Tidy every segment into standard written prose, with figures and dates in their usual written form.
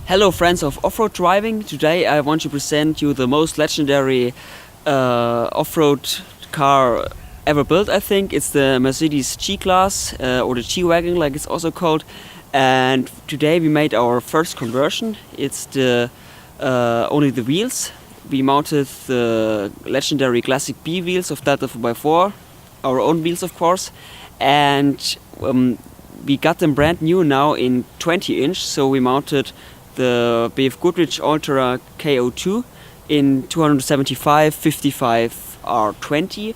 Hello friends of off-road driving. Today I want to present you the most legendary off-road car ever built. I think it's the Mercedes G-Class or the G-wagon like it's also called. And today we made our first conversion. It's the only the wheels. We mounted the legendary classic B wheels of delta4x4, our own wheels of course, and we got them brand new now in 20-inch. So we mounted the BF-Goodrich All-Terrain KO2 in 275 55 R20,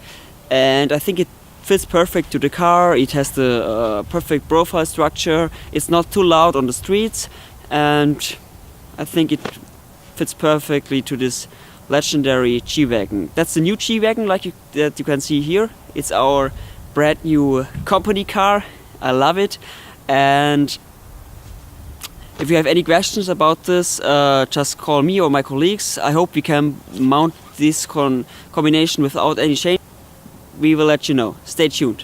and I think it fits perfect to the car. It has the perfect profile structure. It's not too loud on the streets, and I think it fits perfectly to this legendary G-wagon. That's the new G-wagon that you can see here. It's our brand new company car. I love it. And if you have any questions about this, just call me or my colleagues. I hope we can mount this combination without any change. We will let you know. Stay tuned.